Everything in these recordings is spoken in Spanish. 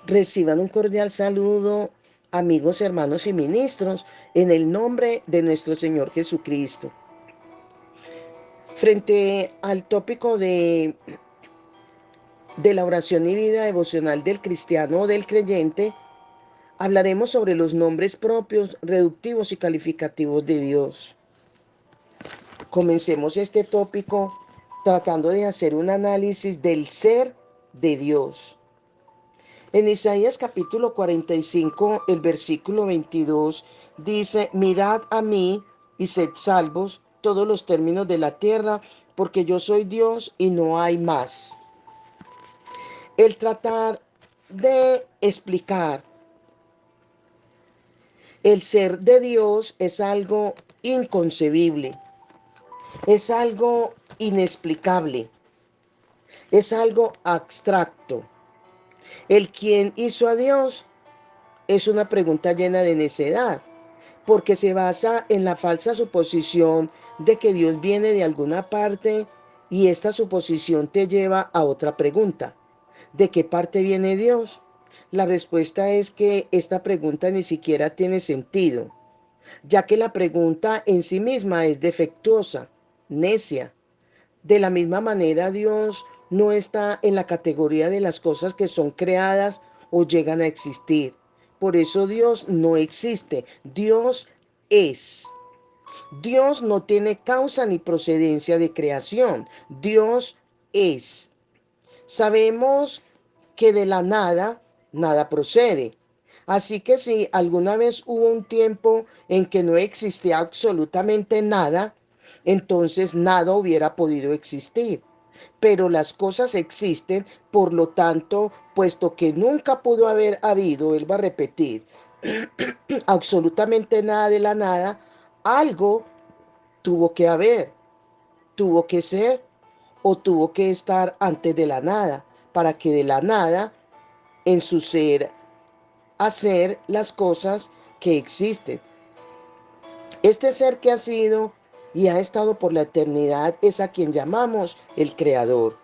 Reciban un cordial saludo, amigos, hermanos y ministros, en el nombre de nuestro Señor Jesucristo. Frente al tópico de la oración y vida devocional del cristiano o del creyente, hablaremos sobre los nombres propios, reductivos y calificativos de Dios. Comencemos este tópico tratando de hacer un análisis del ser de Dios. En Isaías capítulo 45, el versículo 22 dice: mirad a mí y sed salvos todos los términos de la tierra, porque yo soy Dios y no hay más. El tratar de explicar el ser de Dios es algo inconcebible, es algo inexplicable, es algo abstracto. El quién hizo a Dios es una pregunta llena de necedad, porque se basa en la falsa suposición de que Dios viene de alguna parte, y esta suposición te lleva a otra pregunta: ¿de qué parte viene Dios? La respuesta es que esta pregunta ni siquiera tiene sentido, ya que la pregunta en sí misma es defectuosa, necia. De la misma manera, Dios no está en la categoría de las cosas que son creadas o llegan a existir. Por eso Dios no existe. Dios es. Dios no tiene causa ni procedencia de creación. Dios es. Sabemos que de la nada, nada procede. Así que si alguna vez hubo un tiempo en que no existía absolutamente nada, entonces nada hubiera podido existir. Pero las cosas existen, por lo tanto, puesto que nunca pudo haber habido, vuelvo a repetir, absolutamente nada de la nada, algo tuvo que haber, tuvo que ser o tuvo que estar antes de la nada, para que de la nada, en su ser, hacer las cosas que existen. Este ser que ha sido y ha estado por la eternidad es a quien llamamos el Creador.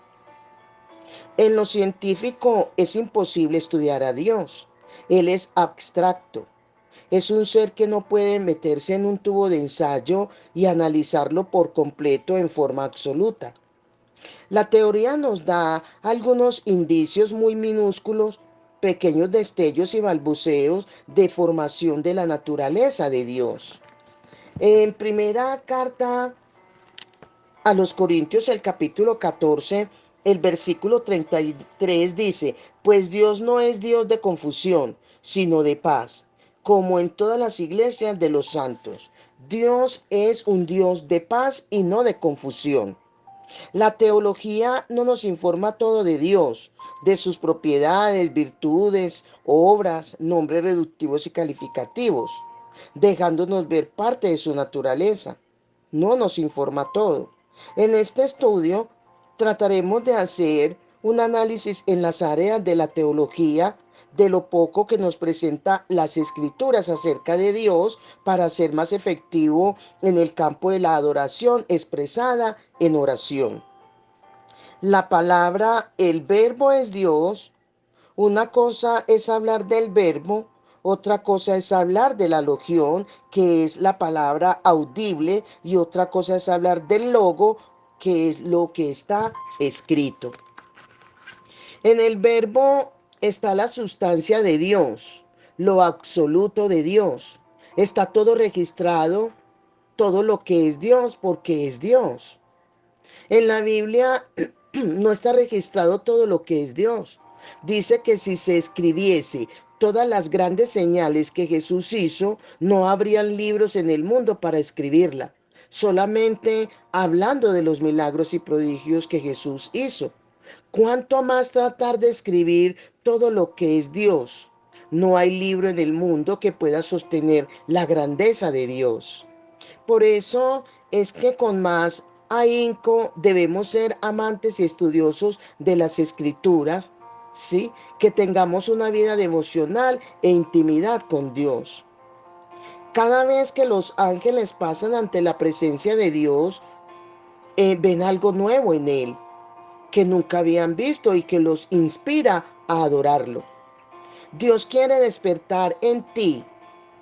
En lo científico es imposible estudiar a Dios. Él es abstracto. Es un ser que no puede meterse en un tubo de ensayo y analizarlo por completo en forma absoluta. La teoría nos da algunos indicios muy minúsculos, pequeños destellos y balbuceos de formación de la naturaleza de Dios. En primera carta a los Corintios, el capítulo 14, el versículo 33 dice: pues Dios no es Dios de confusión, sino de paz, como en todas las iglesias de los santos. Dios es un Dios de paz y no de confusión. La teología no nos informa todo de Dios, de sus propiedades, virtudes, obras, nombres reductivos y calificativos, dejándonos ver parte de su naturaleza. No nos informa todo. En este estudio trataremos de hacer un análisis en las áreas de la teología, de lo poco que nos presenta las escrituras acerca de Dios, para ser más efectivo en el campo de la adoración expresada en oración. La palabra, el verbo es Dios. Una cosa es hablar del verbo, otra cosa es hablar de la logión, que es la palabra audible, y otra cosa es hablar del logo, que es lo que está escrito. En el verbo está la sustancia de Dios, lo absoluto de Dios. Está todo registrado, todo lo que es Dios, porque es Dios. En la Biblia no está registrado todo lo que es Dios. Dice que si se escribiese todas las grandes señales que Jesús hizo, no habrían libros en el mundo para escribirla, solamente hablando de los milagros y prodigios que Jesús hizo. ¿Cuánto más tratar de escribir todo lo que es Dios? No hay libro en el mundo que pueda sostener la grandeza de Dios. Por eso es que con más ahínco debemos ser amantes y estudiosos de las escrituras, ¿sí? Que tengamos una vida devocional e intimidad con Dios. Cada vez que los ángeles pasan ante la presencia de Dios, ven algo nuevo en Él, que nunca habían visto y que los inspira a adorarlo. Dios quiere despertar en ti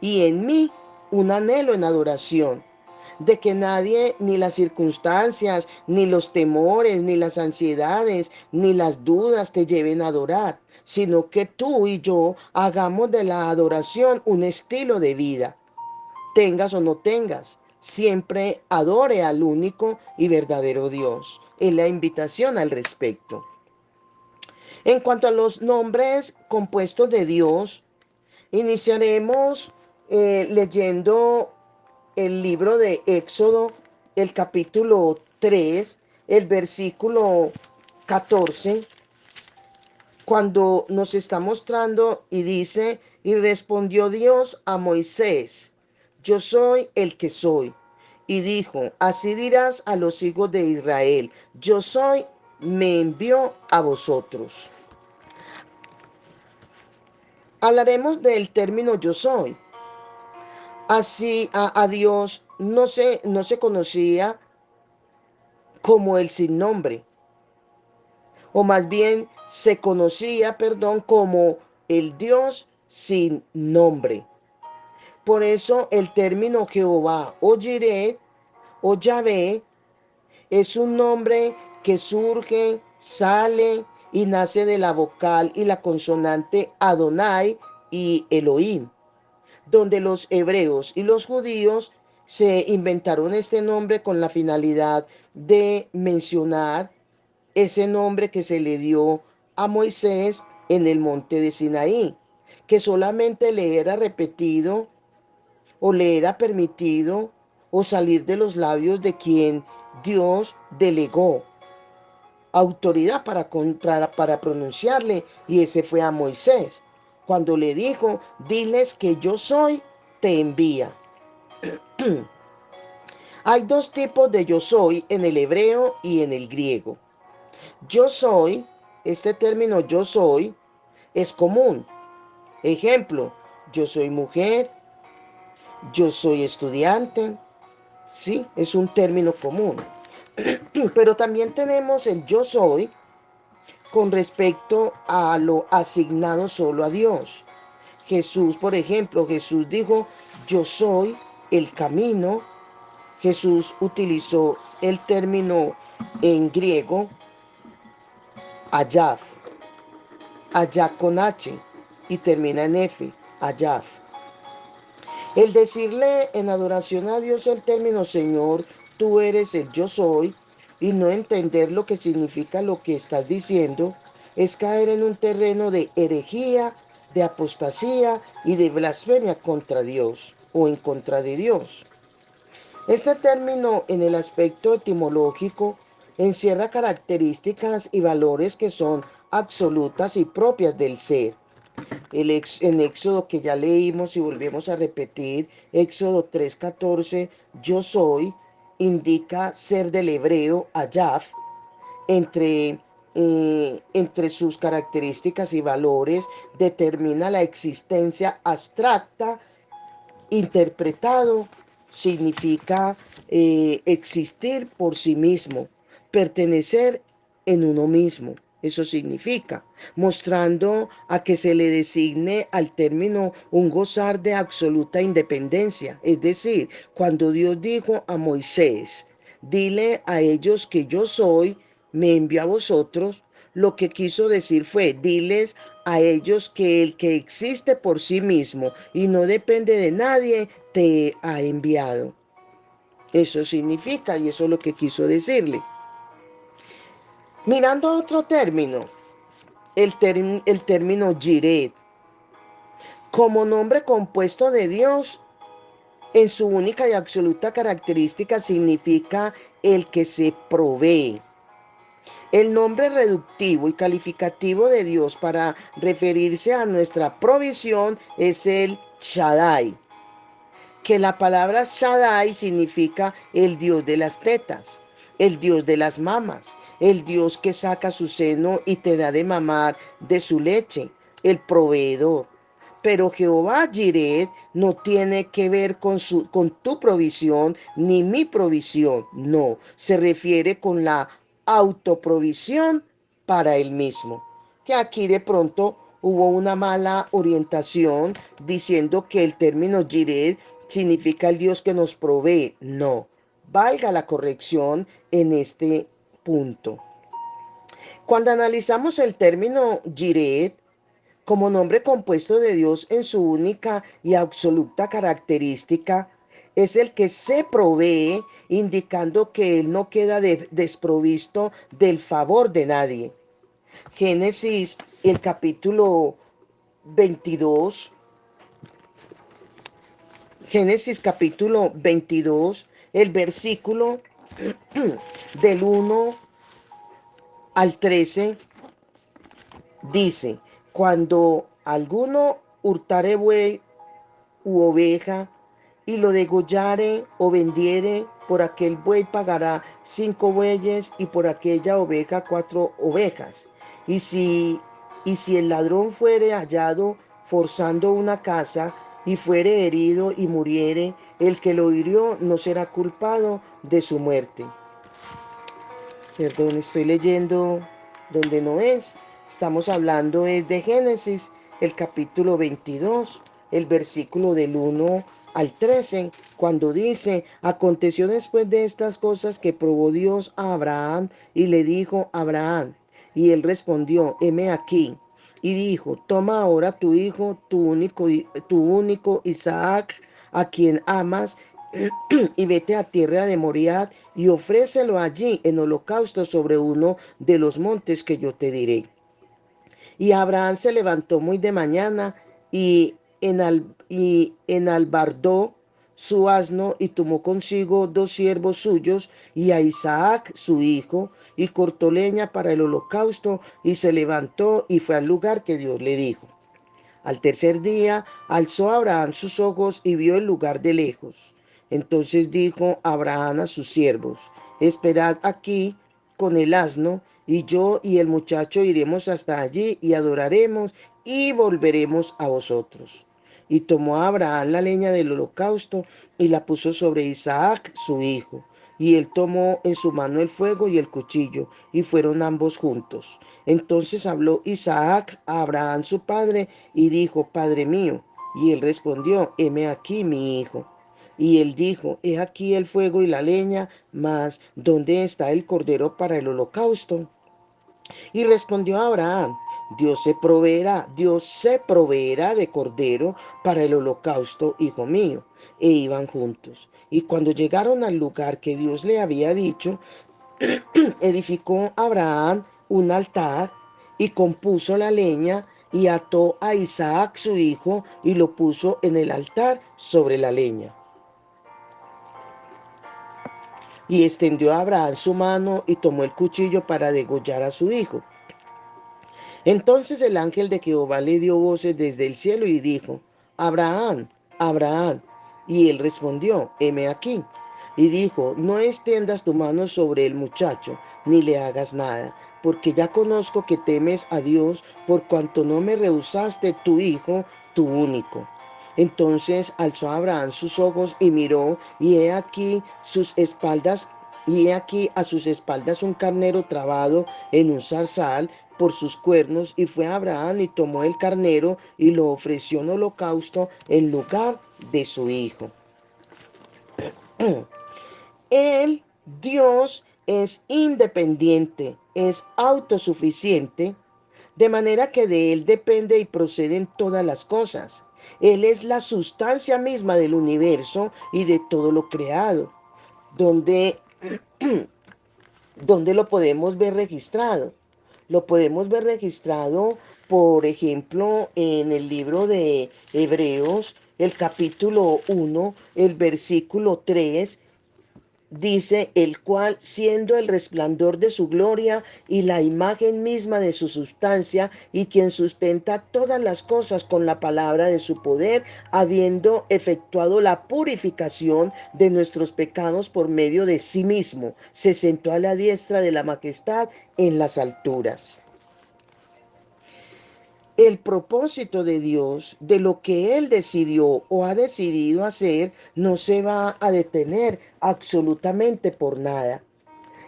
y en mí un anhelo en adoración, de que nadie, ni las circunstancias, ni los temores, ni las ansiedades, ni las dudas te lleven a adorar, sino que tú y yo hagamos de la adoración un estilo de vida. Tengas o no tengas, siempre adore al único y verdadero Dios. Es la invitación al respecto. En cuanto a los nombres compuestos de Dios, iniciaremos leyendo el libro de Éxodo, el capítulo 3, el versículo 14, cuando nos está mostrando y dice, y respondió Dios a Moisés, yo soy el que soy. Y dijo, así dirás a los hijos de Israel, yo soy, me envió a vosotros. Hablaremos del término yo soy. Así a Dios no se conocía como el sin nombre, o más bien se conocía, perdón, como el Dios sin nombre. Por eso el término Jehová o Jireh o Yahvé es un nombre que surge, sale y nace de la vocal y la consonante Adonai y Elohim, donde los hebreos y los judíos se inventaron este nombre con la finalidad de mencionar ese nombre que se le dio a Moisés en el monte de Sinaí, que solamente le era repetido o le era permitido o salir de los labios de quien Dios delegó autoridad para pronunciarle, y ese fue a Moisés, cuando le dijo, diles que yo soy, te envía. Hay dos tipos de yo soy en el hebreo y en el griego. Yo soy, este término yo soy, es común. Ejemplo, yo soy mujer, yo soy estudiante, ¿sí? Es un término común. Pero también tenemos el yo soy con respecto a lo asignado solo a Dios. Jesús, por ejemplo, Jesús dijo, yo soy el camino. Jesús utilizó el término en griego, Ayav, Ayav con H y termina en F, Ayav. El decirle en adoración a Dios el término Señor, tú eres el yo soy, y no entender lo que significa lo que estás diciendo, es caer en un terreno de herejía, de apostasía y de blasfemia contra Dios o en contra de Dios. Este término en el aspecto etimológico encierra características y valores que son absolutas y propias del ser. En Éxodo que ya leímos y volvemos a repetir, Éxodo 3:14, yo soy, indica ser del hebreo Ayav, entre, entre sus características y valores determina la existencia abstracta. Interpretado significa existir por sí mismo, pertenecer en uno mismo. Eso significa, mostrando a que se le designe al término un gozar de absoluta independencia. Es decir, cuando Dios dijo a Moisés, dile a ellos que yo soy, me envió a vosotros, lo que quiso decir fue, diles a ellos que el que existe por sí mismo y no depende de nadie, te ha enviado. Eso significa, y eso es lo que quiso decirle. Mirando otro término, el término Jiret, como nombre compuesto de Dios, en su única y absoluta característica significa el que se provee. El nombre reductivo y calificativo de Dios para referirse a nuestra provisión es el Shaddai, que la palabra Shaddai significa el Dios de las tetas, el Dios de las mamas, el Dios que saca su seno y te da de mamar de su leche, el proveedor. Pero Jehová Jireh no tiene que ver con tu provisión ni mi provisión. No, se refiere con la autoprovisión para él mismo. Que aquí de pronto hubo una mala orientación diciendo que el término Jireh significa el Dios que nos provee. No, valga la corrección en este punto. Cuando analizamos el término Jireh como nombre compuesto de Dios en su única y absoluta característica, es el que se provee, indicando que Él no queda desprovisto del favor de nadie. Génesis, el capítulo 22, Génesis capítulo 22, el versículo del 1 al 13, dice: cuando alguno hurtare buey u oveja, y lo degollare o vendiere, por aquel buey pagará 5 bueyes, y por aquella oveja 4 ovejas. Y si, y si el ladrón fuere hallado forzando una casa, y fuere herido y muriere, el que lo hirió no será culpado de su muerte. Perdón, estoy leyendo donde no es. Estamos hablando es de Génesis, el capítulo 22, el versículo del 1 al 13, cuando dice: aconteció después de estas cosas que probó Dios a Abraham y le dijo: Abraham. Y él respondió: heme aquí. Y dijo: toma ahora tu hijo, tu único Isaac, a quien amas, y vete a tierra de Moriah y ofrécelo allí en holocausto sobre uno de los montes que yo te diré. Y Abraham se levantó muy de mañana y enalbardó su asno, y tomó consigo 2 siervos suyos y a Isaac su hijo, y cortó leña para el holocausto, y se levantó y fue al lugar que Dios le dijo. Al tercer día alzó Abraham sus ojos y vio el lugar de lejos. Entonces dijo Abraham a sus siervos: esperad aquí con el asno, y yo y el muchacho iremos hasta allí y adoraremos, y volveremos a vosotros. Y tomó Abraham la leña del holocausto y la puso sobre Isaac su hijo. Y él tomó en su mano el fuego y el cuchillo, y fueron ambos juntos. Entonces habló Isaac a Abraham su padre y dijo: Padre mío. Y él respondió: heme aquí, mi hijo. Y él dijo: he aquí el fuego y la leña, mas ¿dónde está el cordero para el holocausto? Y respondió Abraham: Dios se proveerá de cordero para el holocausto, hijo mío. E iban juntos. Y cuando llegaron al lugar que Dios le había dicho, edificó Abraham un altar y compuso la leña, y ató a Isaac su hijo y lo puso en el altar sobre la leña. Y extendió a Abraham su mano y tomó el cuchillo para degollar a su hijo. Entonces el ángel de Jehová le dio voces desde el cielo y dijo: Abraham, Abraham. Y él respondió: heme aquí. Y dijo: no extiendas tu mano sobre el muchacho, ni le hagas nada, porque ya conozco que temes a Dios, por cuanto no me rehusaste tu hijo, tu único. Entonces alzó Abraham sus ojos y miró, y he aquí a sus espaldas un carnero trabado en un zarzal por sus cuernos, y fue Abraham y tomó el carnero y lo ofreció en holocausto en lugar de su hijo. El Dios es independiente, es autosuficiente, de manera que de Él depende y proceden todas las cosas. Él es la sustancia misma del universo y de todo lo creado, donde ¿dónde lo podemos ver registrado? Lo podemos ver registrado, por ejemplo, en el libro de Hebreos, el capítulo 1, el versículo 3. Dice: el cual, siendo el resplandor de su gloria y la imagen misma de su sustancia, y quien sustenta todas las cosas con la palabra de su poder, habiendo efectuado la purificación de nuestros pecados por medio de sí mismo, se sentó a la diestra de la majestad en las alturas. El propósito de Dios, de lo que Él decidió o ha decidido hacer, no se va a detener absolutamente por nada.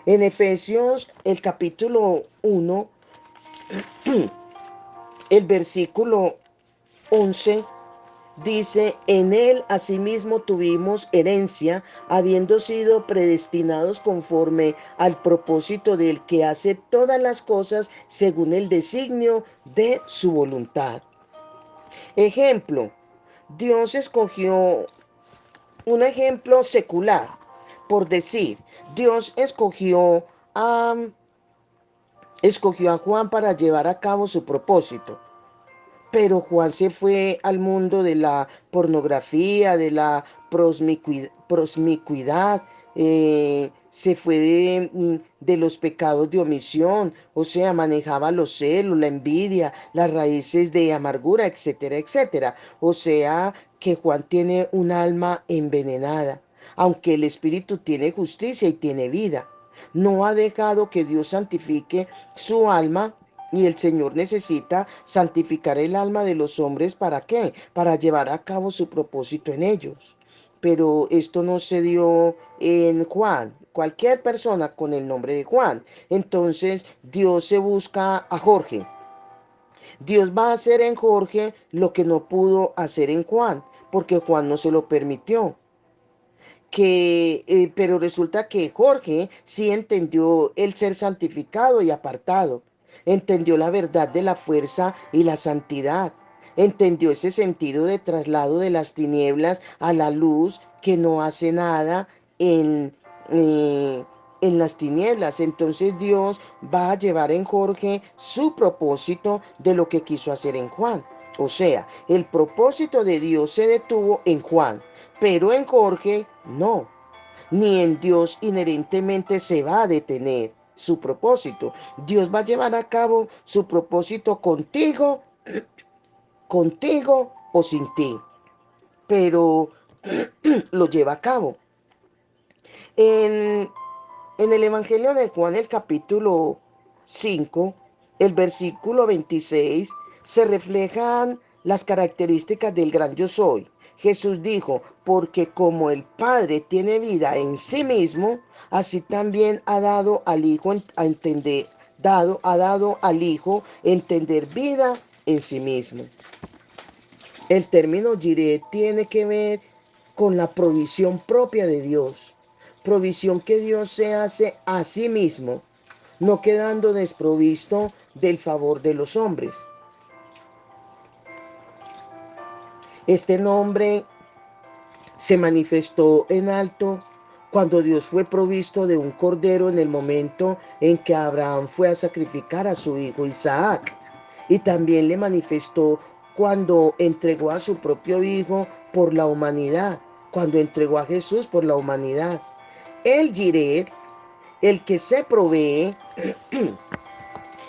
En Efesios, el capítulo 1, El versículo 11 dice, en él asimismo tuvimos herencia, habiendo sido predestinados conforme al propósito del que hace todas las cosas según el designio de su voluntad. Ejemplo, Dios escogió un ejemplo secular, por decir, Dios escogió a Juan para llevar a cabo su propósito. Pero Juan se fue al mundo de la pornografía, de la prosmicuidad, se fue de los pecados de omisión, o sea, manejaba los celos, la envidia, las raíces de amargura, etcétera, etcétera. O sea, que Juan tiene un alma envenenada, aunque el Espíritu tiene justicia y tiene vida. No ha dejado que Dios santifique su alma y el Señor necesita santificar el alma de los hombres. ¿Para qué? Para llevar a cabo su propósito en ellos. Pero esto no se dio en Juan, cualquier persona con el nombre de Juan. Entonces Dios se busca a Jorge. Dios va a hacer en Jorge lo que no pudo hacer en Juan, porque Juan no se lo permitió. Pero resulta que Jorge sí entendió el ser santificado y apartado, entendió la verdad de la fuerza y la santidad, entendió ese sentido de traslado de las tinieblas a la luz que no hace nada en, eh, en las tinieblas. Entonces Dios va a llevar en Jorge su propósito de lo que quiso hacer en Juan. O sea, el propósito de Dios se detuvo en Juan, pero en Jorge no. Ni en Dios inherentemente se va a detener su propósito. Dios va a llevar a cabo su propósito contigo, contigo o sin ti, pero lo lleva a cabo. En, en el Evangelio de Juan, el capítulo 5, el versículo 26, se reflejan las características del gran yo soy. Jesús dijo, porque como el Padre tiene vida en sí mismo, así también ha dado al Hijo a entender, ha dado al Hijo entender vida en sí mismo. El término Jireh tiene que ver con la provisión propia de Dios, provisión que Dios se hace a sí mismo, no quedando desprovisto del favor de los hombres. Este nombre se manifestó en alto cuando Dios fue provisto de un cordero en el momento en que Abraham fue a sacrificar a su hijo Isaac. Y también le manifestó cuando entregó a su propio hijo por la humanidad, cuando entregó a Jesús por la humanidad. El Jireh, el que se provee,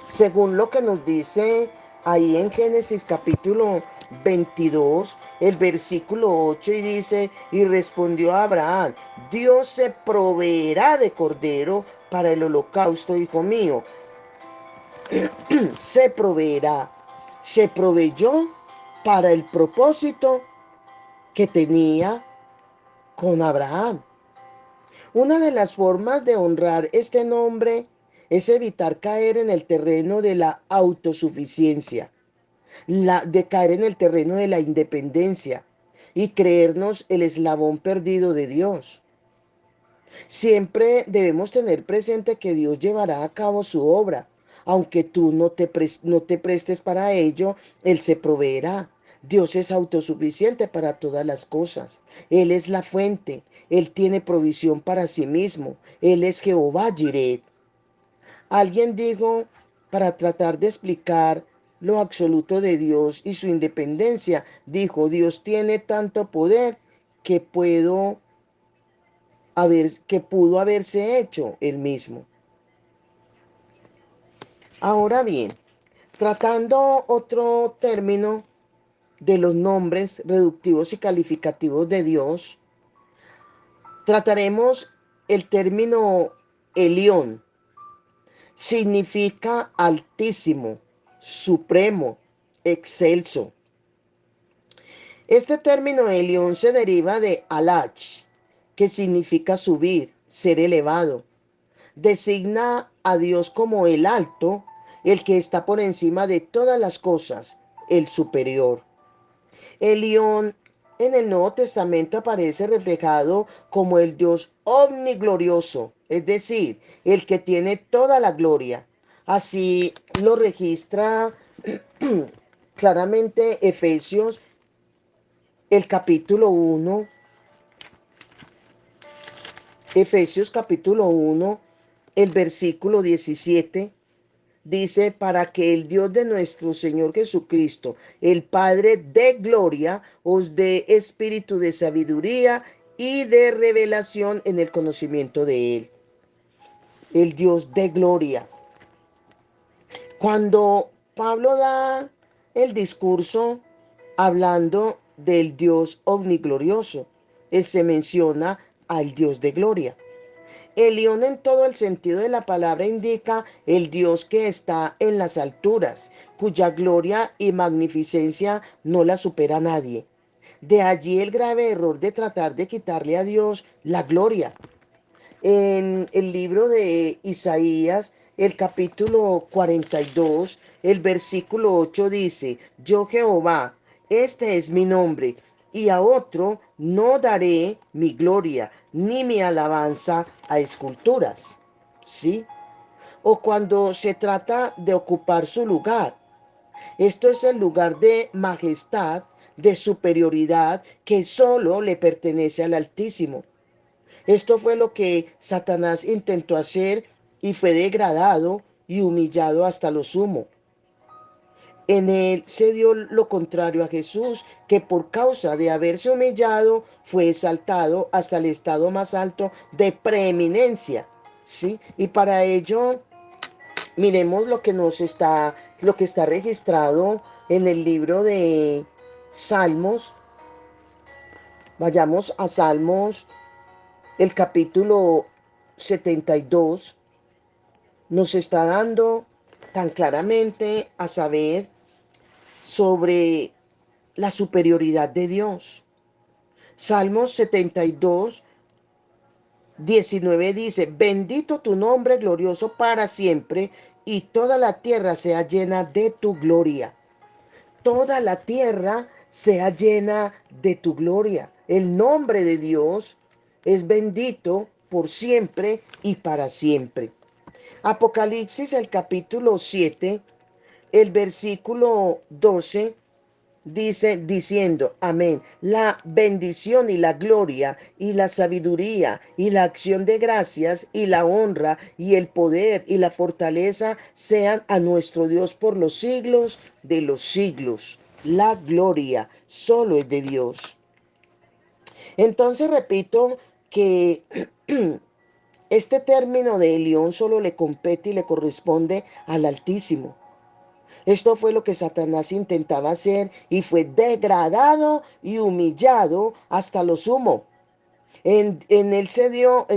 según lo que nos dice ahí en Génesis capítulo 22, el versículo 8, y dice, y respondió a Abraham, Dios se proveerá de cordero para el holocausto, hijo mío. Se proveerá, se proveyó para el propósito que tenía con Abraham. Una de las formas de honrar este nombre es evitar caer en el terreno de la autosuficiencia, de caer en el terreno de la independencia y creernos el eslabón perdido de Dios. Siempre debemos tener presente que Dios llevará a cabo su obra. Aunque tú no te prestes para ello, Él se proveerá. Dios es autosuficiente para todas las cosas. Él es la fuente. Él tiene provisión para sí mismo. Él es Jehová Jireh. Alguien dijo, para tratar de explicar lo absoluto de Dios y su independencia, dijo, Dios tiene tanto poder que que pudo haberse hecho él mismo. Ahora bien, tratando otro término de los nombres reductivos y calificativos de Dios, trataremos el término Elión. Significa altísimo, supremo, excelso. Este término Elión se deriva de Alach, que significa subir, ser elevado. Designa a Dios como el alto el que está por encima de todas las cosas, el superior. El león en el Nuevo Testamento aparece reflejado como el Dios omniglorioso, es decir, el que tiene toda la gloria. Así lo registra claramente Efesios, el capítulo 1, Efesios capítulo 1, el versículo 17. Dice, para que el Dios de nuestro Señor Jesucristo, el Padre de gloria, os dé espíritu de sabiduría y de revelación en el conocimiento de Él. El Dios de gloria. Cuando Pablo da el discurso hablando del Dios omniglorioso, él se menciona al Dios de gloria. El león en todo el sentido de la palabra indica el Dios que está en las alturas, cuya gloria y magnificencia no la supera nadie. De allí el grave error de tratar de quitarle a Dios la gloria. En el libro de Isaías, el capítulo 42, el versículo 8 dice, yo Jehová, este es mi nombre, y a otro no daré mi gloria, ni mi alabanza a esculturas. ¿Sí? O cuando se trata de ocupar su lugar. Esto es el lugar de majestad, de superioridad, que solo le pertenece al Altísimo. Esto fue lo que Satanás intentó hacer y fue degradado y humillado hasta lo sumo. En él se dio lo contrario a Jesús, que por causa de haberse humillado fue exaltado hasta el estado más alto de preeminencia. ¿Sí? Y para ello, miremos lo que está registrado en el libro de Salmos. Vayamos a Salmos, el capítulo 72 nos está dando tan claramente a saber sobre la superioridad de Dios. Salmos 72, 19 dice, bendito tu nombre glorioso para siempre, y toda la tierra sea llena de tu gloria. Toda la tierra sea llena de tu gloria. El nombre de Dios es bendito por siempre y para siempre. Apocalipsis, el capítulo 7, el versículo 12, dice, diciendo, amén, la bendición y la gloria y la sabiduría y la acción de gracias y la honra y el poder y la fortaleza sean a nuestro Dios por los siglos de los siglos. La gloria solo es de Dios. Entonces repito que este término de Elión solo le compete y le corresponde al Altísimo. Esto fue lo que Satanás intentaba hacer y fue degradado y humillado hasta lo sumo. En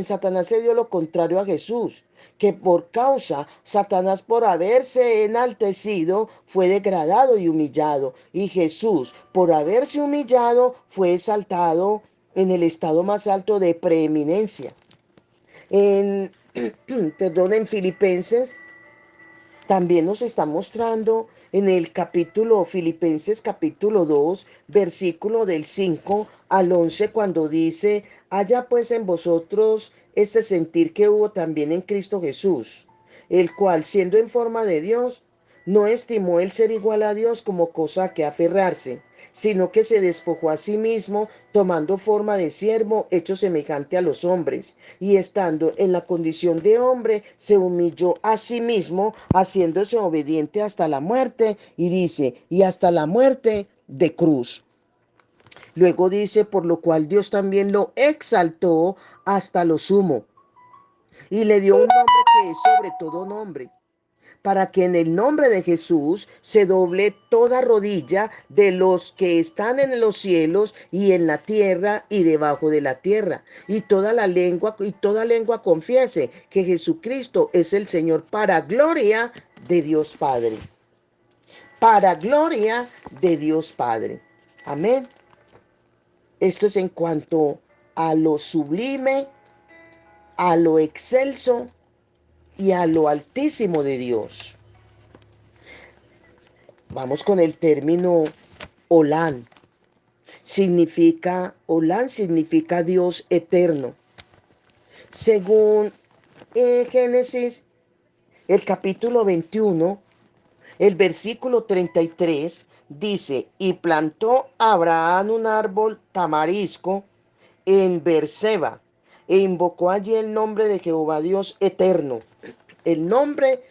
Satanás se dio lo contrario a Jesús, que por causa, Satanás por haberse enaltecido, fue degradado y humillado. Y Jesús, por haberse humillado, fue exaltado en el estado más alto de preeminencia. En, en Filipenses también nos está mostrando en el capítulo Filipenses capítulo 2 versículo del 5 al 11 cuando dice, haya pues en vosotros este sentir que hubo también en Cristo Jesús, el cual siendo en forma de Dios, no estimó el ser igual a Dios como cosa a que aferrarse, sino que se despojó a sí mismo, tomando forma de siervo, hecho semejante a los hombres, y estando en la condición de hombre, se humilló a sí mismo, haciéndose obediente hasta la muerte, y dice, y hasta la muerte de cruz. Luego dice, por lo cual Dios también lo exaltó hasta lo sumo, y le dio un nombre que es sobre todo nombre, para que en el nombre de Jesús se doble toda rodilla de los que están en los cielos y en la tierra y debajo de la tierra, y toda lengua confiese que Jesucristo es el Señor, para gloria de Dios Padre. Para gloria de Dios Padre. Amén. Esto es en cuanto a lo sublime, a lo excelso y a lo altísimo de Dios. Vamos con el término Olán. Olán significa Dios eterno. Según Génesis, el capítulo 21, el versículo 33 dice, y plantó Abraham un árbol tamarisco en Beerseba, e invocó allí el nombre de Jehová Dios eterno. El nombre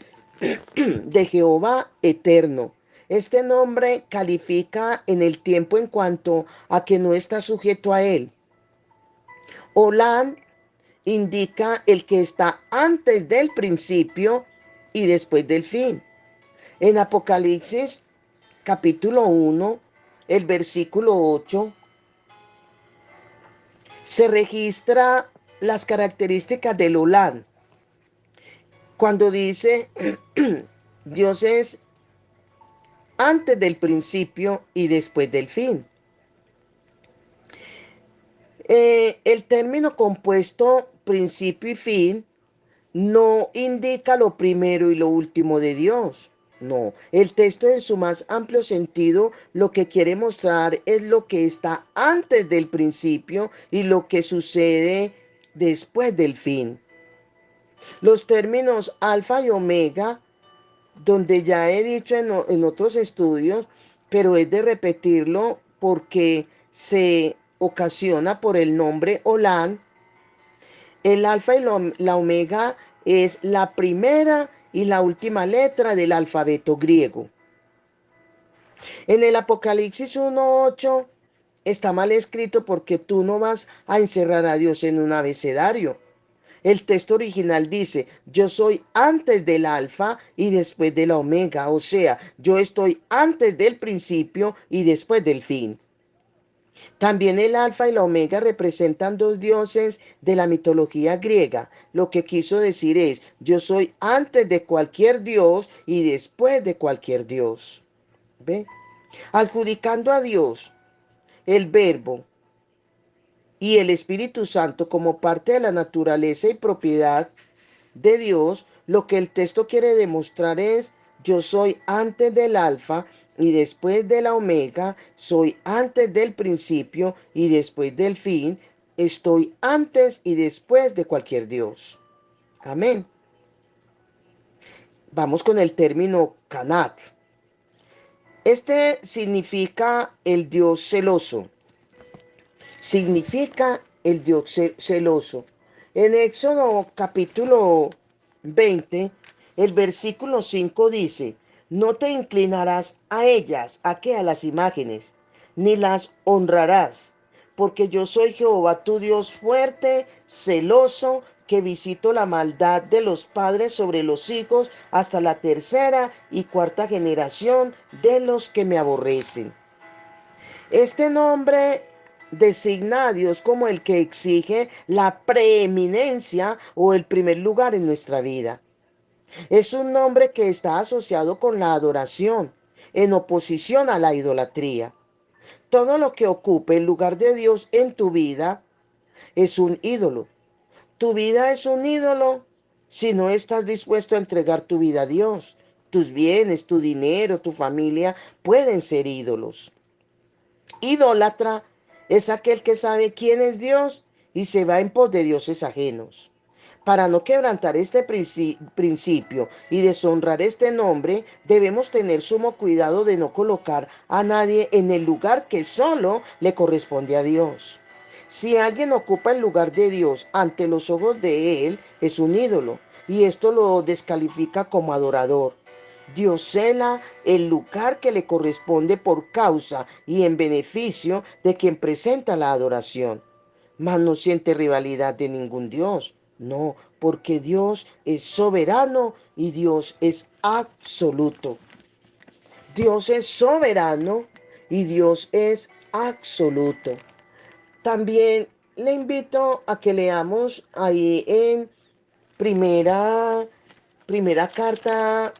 de Jehová eterno. Este nombre califica en el tiempo en cuanto a que no está sujeto a él. Olán indica el que está antes del principio y después del fin. En Apocalipsis capítulo 1, el versículo 8, se registra las características del Olán. Cuando dice, Dios es antes del principio y después del fin. El término compuesto principio y fin no indica lo primero y lo último de Dios. No, el texto en su más amplio sentido lo que quiere mostrar es lo que está antes del principio y lo que sucede después del fin. Los términos alfa y omega, donde ya he dicho en otros estudios, pero es de repetirlo porque se ocasiona por el nombre Olán. El alfa y la omega es la primera y la última letra del alfabeto griego. En el Apocalipsis 1:8 está mal escrito porque tú no vas a encerrar a Dios en un abecedario. El texto original dice, yo soy antes del alfa y después de la omega, o sea, yo estoy antes del principio y después del fin. También el alfa y la omega representan dos dioses de la mitología griega. Lo que quiso decir es, yo soy antes de cualquier dios y después de cualquier dios. ¿Ve? Adjudicando a Dios el verbo y el Espíritu Santo como parte de la naturaleza y propiedad de Dios, lo que el texto quiere demostrar es, yo soy antes del alfa y después de la omega, soy antes del principio y después del fin, estoy antes y después de cualquier Dios. Amén. Vamos con el término Canat. Este significa el Dios celoso. Significa el Dios celoso. En Éxodo capítulo 20, el versículo 5 dice, no te inclinarás a ellas, ¿a qué? A las imágenes, ni las honrarás, porque yo soy Jehová tu Dios fuerte, celoso, que visito la maldad de los padres sobre los hijos hasta la tercera y cuarta generación de los que me aborrecen. Este nombre designa a Dios como el que exige la preeminencia o el primer lugar en nuestra vida. Es un nombre que está asociado con la adoración, en oposición a la idolatría. Todo lo que ocupe el lugar de Dios en tu vida es un ídolo. Tu vida es un ídolo si no estás dispuesto a entregar tu vida a Dios. Tus bienes, tu dinero, tu familia pueden ser ídolos. Idólatra es aquel que sabe quién es Dios y se va en pos de dioses ajenos. Para no quebrantar este principio y deshonrar este nombre, debemos tener sumo cuidado de no colocar a nadie en el lugar que solo le corresponde a Dios. Si alguien ocupa el lugar de Dios ante los ojos de él, es un ídolo, y esto lo descalifica como adorador. Dios cela el lugar que le corresponde por causa y en beneficio de quien presenta la adoración. Mas no siente rivalidad de ningún Dios. No, porque Dios es soberano y Dios es absoluto. Dios es soberano y Dios es absoluto. También le invito a que leamos ahí en primera carta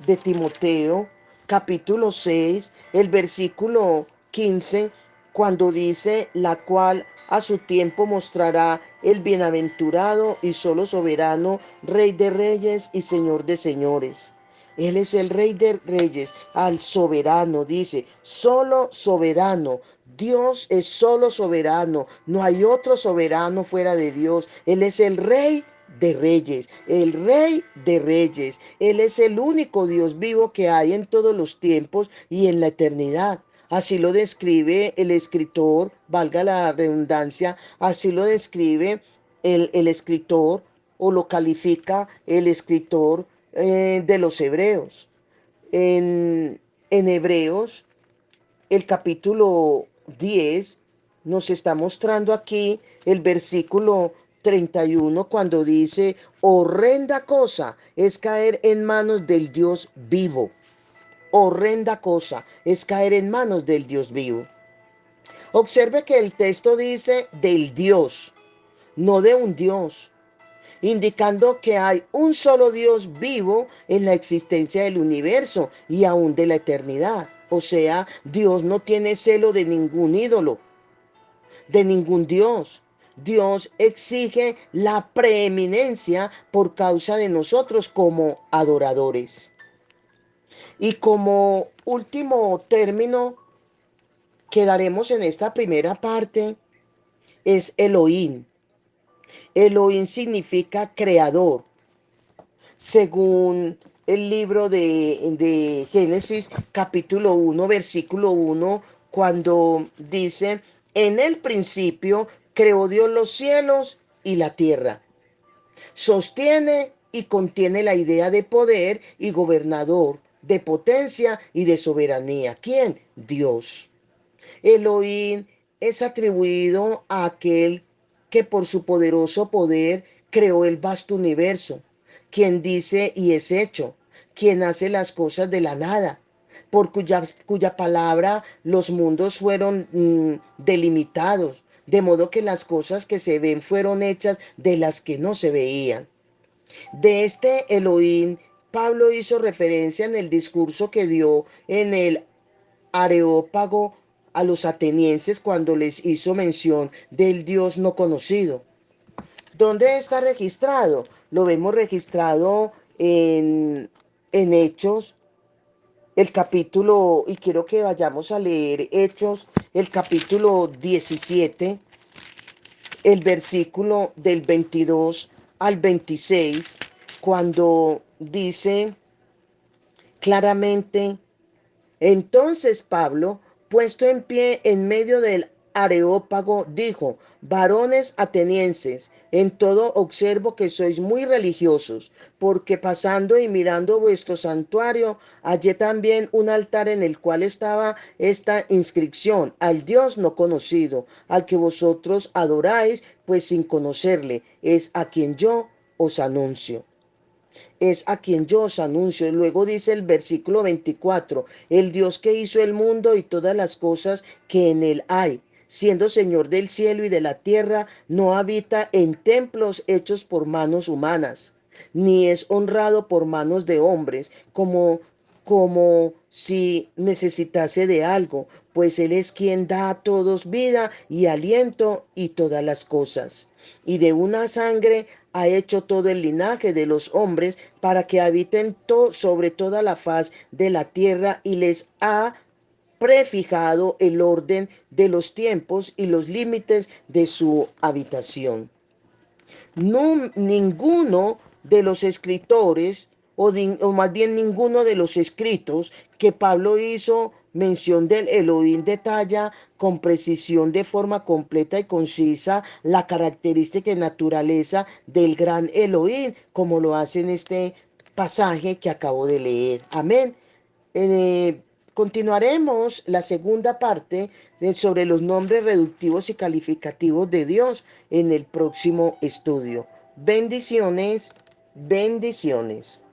de Timoteo, capítulo 6, el versículo 15, cuando dice, la cual a su tiempo mostrará el bienaventurado y solo soberano, Rey de reyes y Señor de señores, Él es el Rey de Reyes, al soberano, dice, solo soberano. Dios es solo soberano, no hay otro soberano fuera de Dios. Él es el Rey de Reyes, el Rey de Reyes. Él es el único Dios vivo que hay en todos los tiempos y en la eternidad. Así lo describe el escritor, valga la redundancia, así lo describe el escritor o lo califica el escritor de los hebreos. En Hebreos, el capítulo 10 nos está mostrando aquí el versículo 31 cuando dice, horrenda cosa es caer en manos del Dios vivo. Horrenda cosa es caer en manos del Dios vivo. Observe que el texto dice del Dios, no de un Dios, indicando que hay un solo Dios vivo en la existencia del universo y aún de la eternidad. O sea, Dios no tiene celo de ningún ídolo, de ningún Dios. Dios exige la preeminencia por causa de nosotros como adoradores. Y como último término que daremos en esta primera parte es Elohim. Elohim significa creador, según el libro de Génesis capítulo 1 versículo 1 cuando dice, en el principio creó Dios los cielos y la tierra. Sostiene y contiene la idea de poder y gobernador, de potencia y de soberanía. ¿Quién? Dios. Elohim es atribuido a aquel que por su poderoso poder creó el vasto universo, quien dice y es hecho, quien hace las cosas de la nada, por cuya palabra los mundos fueron delimitados, de modo que las cosas que se ven fueron hechas de las que no se veían. De este Elohim, Pablo hizo referencia en el discurso que dio en el Areópago a los atenienses cuando les hizo mención del Dios no conocido. ¿Dónde está registrado? Lo vemos registrado en Hechos, el capítulo, y quiero que vayamos a leer Hechos, el capítulo 17, el versículo del 22 al 26, cuando dice claramente, entonces Pablo, puesto en pie en medio del Areópago, dijo, varones atenienses, en todo observo que sois muy religiosos, porque pasando y mirando vuestro santuario, hallé también un altar en el cual estaba esta inscripción, al Dios no conocido, al que vosotros adoráis, pues sin conocerle, es a quien yo os anuncio, es a quien yo os anuncio. Luego dice el versículo 24, el Dios que hizo el mundo y todas las cosas que en él hay, siendo Señor del cielo y de la tierra, no habita en templos hechos por manos humanas, ni es honrado por manos de hombres, como si necesitase de algo, pues Él es quien da a todos vida y aliento y todas las cosas. Y de una sangre ha hecho todo el linaje de los hombres para que habiten sobre toda la faz de la tierra y les ha prefijado el orden de los tiempos y los límites de su habitación. No, ninguno de los escritores, o más bien ninguno de los escritos que Pablo hizo mención del Elohim detalla con precisión de forma completa y concisa la característica y naturaleza del gran Elohim, como lo hace en este pasaje que acabo de leer. Amén. Eh, Continuaremos la segunda parte sobre los nombres reductivos y calificativos de Dios en el próximo estudio. Bendiciones, bendiciones.